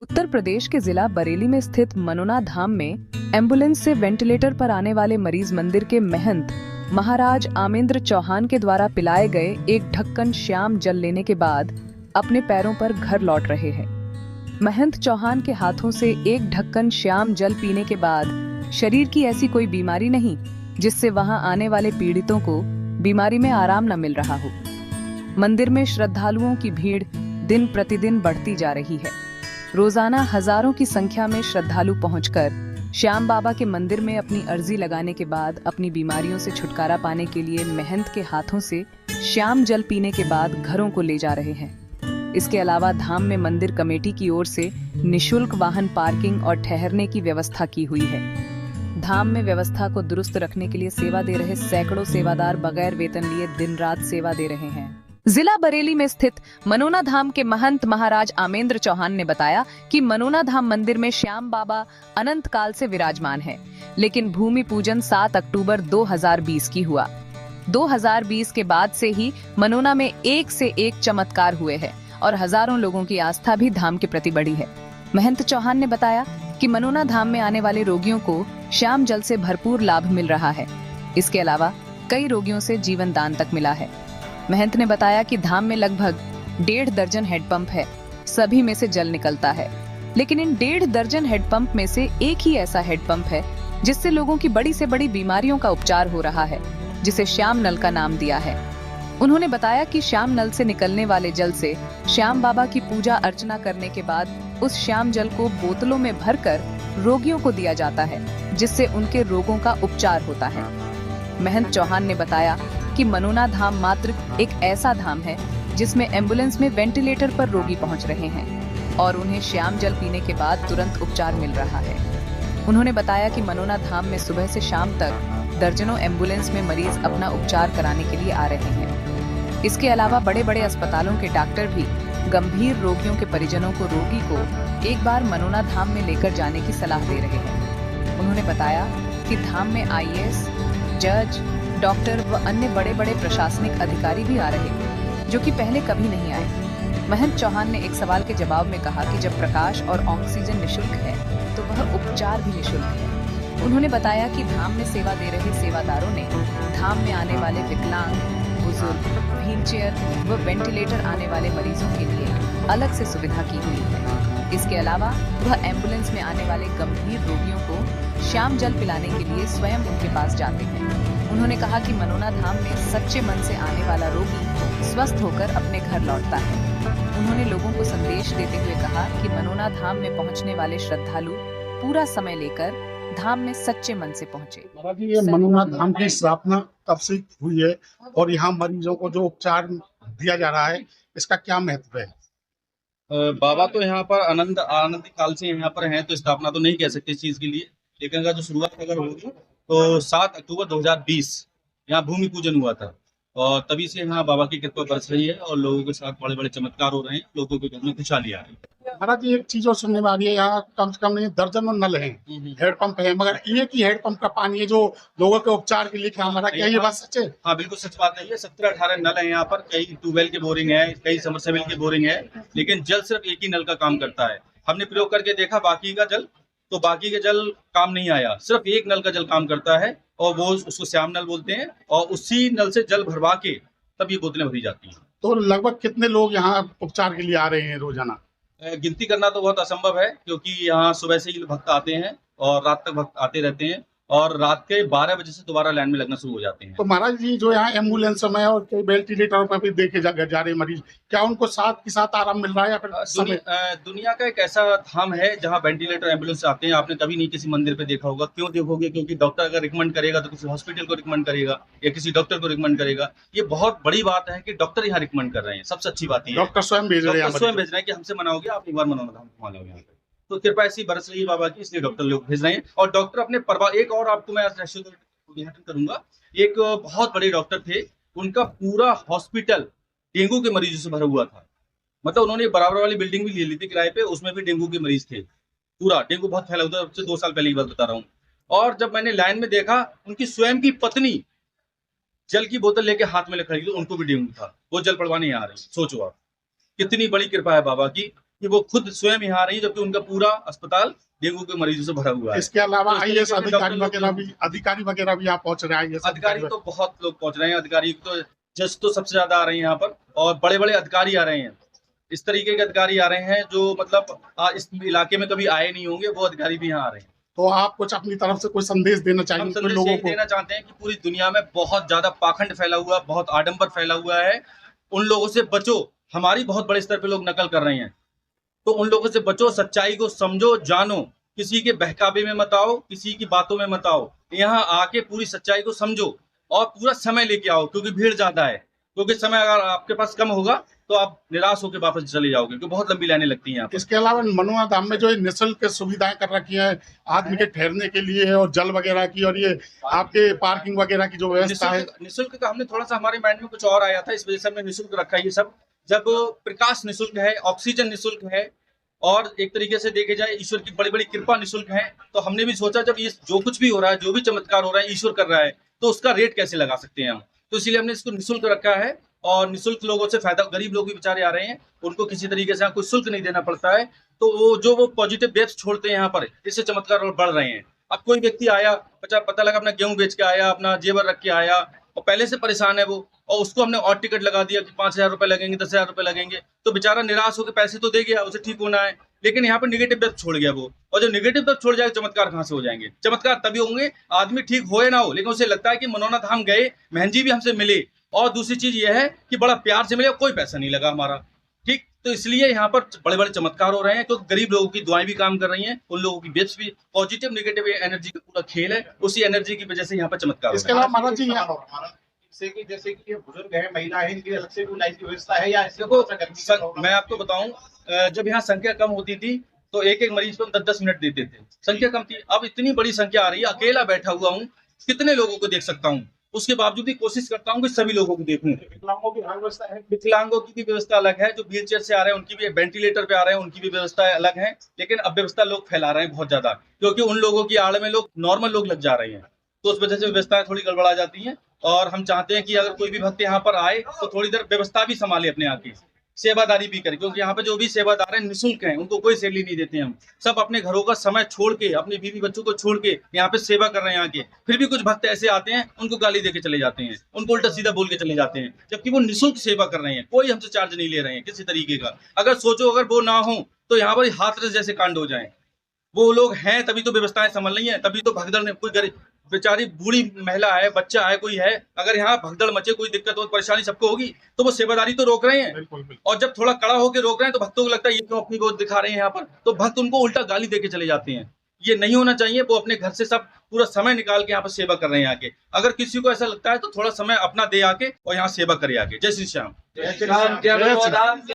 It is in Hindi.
उत्तर प्रदेश के जिला बरेली में स्थित मनोना धाम में एम्बुलेंस से वेंटिलेटर पर आने वाले मरीज मंदिर के महंत महाराज आमेंद्र चौहान के द्वारा पिलाए गए एक ढक्कन श्याम जल लेने के बाद अपने पैरों पर घर लौट रहे हैं। महंत चौहान के हाथों से एक ढक्कन श्याम जल पीने के बाद शरीर की ऐसी कोई बीमारी नहीं जिससे वहां आने वाले पीड़ितों को बीमारी में आराम न मिल रहा हो। मंदिर में श्रद्धालुओं की भीड़ दिन प्रतिदिन बढ़ती जा रही है। रोजाना हजारों की संख्या में श्रद्धालु पहुंचकर श्याम बाबा के मंदिर में अपनी अर्जी लगाने के बाद अपनी बीमारियों से छुटकारा पाने के लिए महंत के हाथों से श्याम जल पीने के बाद घरों को ले जा रहे हैं। इसके अलावा धाम में मंदिर कमेटी की ओर से निशुल्क वाहन पार्किंग और ठहरने की व्यवस्था की हुई है। धाम में व्यवस्था को दुरुस्त रखने के लिए सेवा दे रहे सैकड़ों सेवादार बगैर वेतन लिए दिन रात सेवा दे रहे हैं। जिला बरेली में स्थित मनोना धाम के महंत महाराज आमेंद्र चौहान ने बताया कि मनोना धाम मंदिर में श्याम बाबा अनंत काल से विराजमान है, लेकिन भूमि पूजन 7 अक्टूबर 2020 की हुआ। 2020 के बाद से ही मनोना में एक से एक चमत्कार हुए हैं और हजारों लोगों की आस्था भी धाम के प्रति बढ़ी है। महंत चौहान ने बताया कि मनोना धाम में आने वाले रोगियों को श्याम जल से भरपूर लाभ मिल रहा है। इसके अलावा कई रोगियों से जीवन दान तक मिला है। महंत ने बताया कि धाम में लगभग 1.5 दर्जन हेडपंप है, सभी में से जल निकलता है, लेकिन इन 1.5 दर्जन हेडपंप में से एक ही ऐसा हेडपंप है जिससे लोगों की बड़ी से बड़ी बीमारियों का उपचार हो रहा है, जिसे श्याम नल का नाम दिया है। उन्होंने बताया कि श्याम नल से निकलने वाले जल से श्याम बाबा की पूजा अर्चना करने के बाद उस श्याम जल को बोतलों में भरकर रोगियों को दिया जाता है, जिससे उनके रोगों का उपचार होता है। महंत चौहान ने बताया कि मनोना धाम मात्र एक ऐसा धाम है जिसमें एम्बुलेंस में वेंटिलेटर पर रोगी पहुंच रहे हैं और उन्हें श्याम जल पीने के बाद तुरंत उपचार मिल रहा है। उन्होंने बताया कि मनोना धाम में सुबह से शाम तक दर्जनों एम्बुलेंस में मरीज अपना उपचार कराने के लिए आ रहे हैं। इसके अलावा बड़े बड़े अस्पतालों के डॉक्टर भी गंभीर रोगियों के परिजनों को रोगी को एक बार मनोना धाम में लेकर जाने की सलाह दे रहे हैं। उन्होंने बताया कि धाम में IAS, जज, डॉक्टर व अन्य बड़े बड़े प्रशासनिक अधिकारी भी आ रहे हैं, जो कि पहले कभी नहीं आए। महंत चौहान ने एक सवाल के जवाब में कहा कि जब प्रकाश और ऑक्सीजन निशुल्क है तो वह उपचार भी निशुल्क है। उन्होंने बताया कि धाम में सेवा दे रहे सेवादारों ने धाम में आने वाले विकलांग, बुजुर्ग, व्हीलचेयर व वेंटिलेटर आने वाले मरीजों के लिए अलग से सुविधा की हुई है। इसके अलावा वह एम्बुलेंस में आने वाले गंभीर रोगियों को श्याम जल पिलाने के लिए स्वयं उनके पास जाते हैं। उन्होंने कहा कि मनोना धाम में सच्चे मन से आने वाला रोगी स्वस्थ होकर अपने घर लौटता है। उन्होंने लोगों को संदेश देते हुए कहा कि मनोना धाम में पहुंचने वाले श्रद्धालु पूरा समय लेकर धाम में सच्चे मन से पहुंचे। महाराज जी, ये मनोना धाम की स्थापना कब से हुई है और यहाँ मरीजों को जो उपचार दिया जा रहा है, इसका क्या महत्व है? बाबा तो यहाँ पर आनंद काल से यहाँ पर हैं, तो स्थापना तो नहीं कह सकते इस चीज के लिए, लेकिन अगर जो शुरुआत अगर होगी तो 7 अक्टूबर 2020 यहाँ भूमि पूजन हुआ था और तभी से यहाँ बाबा की कृपा बरस रही है और लोगों के साथ बड़े बड़े चमत्कार हो रहे हैं, लोगों के घर में खुशहाली आ रही है। महाराज जी, एक चीज और सुनने में आ रही है, यहाँ कम से कम नहीं दर्जनों नल हैं, हेडपंप है, मगर एक ही हेडपंप का पानी है जो लोगों के उपचार के लिए काम आ रहा है। क्या ये बात सच है? हाँ, बिल्कुल सच बात है। ये 17-18 नल है यहाँ पर, कई ट्यूबवेल के बोरिंग है, कई समरसेबल की बोरिंग है, लेकिन जल सिर्फ एक ही नल का काम करता है। हमने प्रयोग करके देखा बाकी का जल, तो बाकी का जल काम नहीं आया, सिर्फ एक नल का जल काम करता है और वो उसको श्याम नल बोलते हैं और उसी नल से जल भरवा के तब ये बोतलें भरी जाती हैं। तो लगभग कितने लोग यहाँ उपचार के लिए आ रहे हैं रोजाना? गिनती करना तो बहुत असंभव है, क्योंकि यहाँ सुबह से ही भक्त आते हैं और रात तक भक्त आते रहते हैं और रात के 12 बजे से दोबारा लाइन में लगना शुरू हो जाते हैं। तो महाराज जी, जो यहाँ एम्बुलेंस में और कई वेंटिलेटर पर भी देखे जा रहे मरीज, क्या उनको साथ के साथ आराम मिल रहा है या फिर दुनिया का एक ऐसा धाम है जहाँ वेंटिलेटर एम्बुलेंस आते हैं। आपने कभी नहीं किसी मंदिर पे देखा होगा। क्यों देखोगे? क्योंकि डॉक्टर अगर रिकमेंड करेगा तो किसी हॉस्पिटल को रिकमेंड करेगा या किसी डॉक्टर को रिकमेंड करेगा। ये बहुत बड़ी बात है कि डॉक्टर यहाँ रिकमेंड कर रहे हैं, सबसे अच्छी बात है। डॉक्टर स्वयं भेज रहे हैं कि हमसे मनाओगे, आप एक बार मनोना धाम घुमा लोगे यहाँ पे। तो कृपा ऐसी बरस रही है बाबा की, इसलिए डॉक्टर लोग भेज रहे हैं और डॉक्टर अपने परिवार। एक और आपको मैं उद्घाटन करूंगा, एक बहुत बड़े डॉक्टर थे, उनका पूरा हॉस्पिटल डेंगू के मरीजों से भरा हुआ था। मतलब उन्होंने बराबर वाली बिल्डिंग भी ले ली थी किराए पे, उसमें भी डेंगू के मरीज थे। पूरा डेंगू बहुत फैला हुआ था, अब से 2 साल पहले की बात बता रहा हूँ। और जब मैंने लाइन में देखा, उनकी स्वयं की पत्नी जल की बोतल लेके हाथ में खड़ी थी, उनको भी डेंगू था, वो जल पड़वाने आ रही। सोचो आप, कितनी बड़ी कृपा है बाबा की। कि वो खुद स्वयं यहाँ आ रही है, जबकि उनका पूरा अस्पताल डेंगू के मरीजों से भरा हुआ है। इसके अलावा तो आईएएस इसके लिए अधिकारी वगैरह भी यहाँ पहुंच रहे हैं। अधिकारी तो बहुत लोग पहुंच रहे हैं। अधिकारी तो जज तो सबसे ज्यादा आ रहे हैं यहाँ पर, और बड़े बड़े अधिकारी आ रहे हैं। इस तरीके के अधिकारी आ रहे हैं जो मतलब इस इलाके में कभी आए नहीं होंगे, वो अधिकारी भी यहाँ आ रहे हैं। तो आप कुछ अपनी तरफ से कोई संदेश देना हम चाहेंगे संदेश लोगों यही को? देना चाहते हैं कि पूरी दुनिया में बहुत ज्यादा पाखंड फैला हुआ, बहुत आडंबर फैला हुआ है। उन लोगों से बचो। हमारी बहुत बड़े स्तर पे लोग नकल कर रहे हैं, तो उन लोगों से बचो। सच्चाई को समझो, जानो। किसी के बहकावे में मत आओ, किसी की बातों में मत आओ। यहाँ आके पूरी सच्चाई को समझो और पूरा समय लेके आओ, क्योंकि भीड़ ज्यादा है। क्योंकि समय अगर आपके पास कम होगा तो आप निराश होकर वापस चले जाओगे, क्योंकि बहुत लंबी लाइनें लगती हैं यहाँ पर। इसके अलावा मनोना धाम में जो निःशुल्क सुविधाएं कर रखी हैं आदमी के ठहरने के लिए और जल वगैरह की, और ये आपके पार्किंग वगैरह की जो व्यवस्था है, निःशुल्क का हमने थोड़ा सा हमारे माइंड में कुछ और आया था, इस वजह से हमने निःशुल्क रखा है ये सब। जब प्रकाश निःशुल्क है, ऑक्सीजन निःशुल्क है, और एक तरीके से देखे जाए ईश्वर की बड़ी बड़ी कृपा निःशुल्क है, तो हमने भी सोचा जब ये जो कुछ भी हो रहा है, जो भी चमत्कार हो रहा है, ईश्वर कर रहा है, तो उसका रेट कैसे लगा सकते हैं हम। तो इसीलिए हमने इसको निःशुल्क रखा है, और निःशुल्क लोगों से फायदा, गरीब लोग भी बेचारे आ रहे हैं, उनको किसी तरीके से कोई शुल्क नहीं देना पड़ता है। तो वो पॉजिटिव वेब्स छोड़ते हैं यहाँ पर, इससे चमत्कार और बढ़ रहे हैं। अब कोई व्यक्ति आया, पता लगा अपना गेहूं बेच के आया, अपना जेवर रख के आया, और पहले से परेशान है वो, और उसको हमने और टिकट लगा दिया कि 5,000 रुपए लगेंगे, 10,000 रुपए लगेंगे, तो बेचारा निराश होकर पैसे तो दे गया, उसे ठीक होना है, लेकिन यहाँ पर निगेटिव वेब छोड़ गया वो। और जब निगेटिव वेब छोड़ जाएगा, चमत्कार कहाँ से हो जाएंगे? चमत्कार तभी होंगे आदमी ठीक हो या ना हो, लेकिन उसे लगता है कि मनोना धाम गए, महन जी भी हमसे मिले, और दूसरी चीज ये है कि बड़ा प्यार से मिले, कोई पैसा नहीं लगा हमारा, ठीक। तो इसलिए यहाँ पर बड़े बड़े चमत्कार हो रहे हैं, क्योंकि गरीब लोगों की दुआएं भी काम कर रही हैं, उन लोगों की वेब्स भी, पॉजिटिव नेगेटिव एनर्जी का पूरा खेल है, उसी एनर्जी की वजह से यहाँ पर चमत्कार हो इसके रहा है। अलावा महाराज जी जैसे कि ये बुजुर्ग है, महिला है, इनके अलग से कोई लाइफ की व्यवस्था है या ऐसे देखो मैं आपको बताऊं, जब यहाँ संख्या कम होती थी तो एक एक मरीज को हम 10-10 मिनट देते थे, संख्या कम थी। अब इतनी बड़ी संख्या आ रही है, अकेला बैठा हुआ हूँ, कितने लोगों को देख सकता हूँ, उसके बावजूद भी कोशिश करता हूँ कि सभी लोगों को देखूं। विकलांगों की व्यवस्था है, विकलांगों की भी व्यवस्था अलग है, जो व्हील चेयर से आ रहे हैं उनकी भी, वेंटिलेटर पे आ रहे हैं उनकी भी व्यवस्था अलग है, लेकिन अव्यवस्था लोग फैला रहे हैं बहुत ज्यादा, क्योंकि उन लोगों की आड़ में लोग नॉर्मल लोग लग जा रहे हैं, तो उस वजह से व्यवस्थाएं थोड़ी गड़बड़ा जाती हैं। और हम चाहते हैं कि अगर कोई भी भक्त यहाँ पर आए तो थोड़ी देर व्यवस्था भी संभाले, अपने यहाँ की सेवादारी भी करें, क्योंकि यहाँ पे जो भी सेवादार हैं निःशुल्क हैं, उनको कोई सैलरी नहीं देते हम। सब अपने घरों का समय छोड़ के, अपनी बीवी बच्चों को छोड़ के यहाँ पे सेवा कर रहे हैं यहाँ के। फिर भी कुछ भक्त ऐसे आते हैं, उनको गाली दे के चले जाते हैं, उनको उल्टा सीधा बोल के चले जाते हैं, जबकि वो निःशुल्क सेवा कर रहे हैं, कोई हमसे चार्ज नहीं ले रहे हैं किसी तरीके का। अगर सोचो अगर वो ना हो तो यहाँ पर हाथरस जैसे कांड हो जाए। वो लोग हैं तभी तो व्यवस्थाएं संभल रही हैं, तभी तो भगदड़ में, कोई गरीब बेचारी बूढ़ी महिला है, बच्चा है, कोई है, अगर यहाँ भगदड़ मचे, कोई दिक्कत हो, परेशानी सबको होगी, तो वो सेवादारी तो रोक रहे हैं। बिल्कुल बिल्कुल। और जब थोड़ा कड़ा होकर रोक रहे हैं तो भक्तों को लगता है ये क्यों अपनी गोद दिखा रहे हैं यहाँ पर, तो भक्त उनको उल्टा गाली देके चले जाते हैं। ये नहीं होना चाहिए। वो अपने घर से सब पूरा समय निकाल के यहाँ पर सेवा कर रहे हैं आके। अगर किसी को ऐसा लगता है तो थोड़ा समय अपना दे आके और यहाँ सेवा करे आके। जय श्री श्याम। जय श्री राम।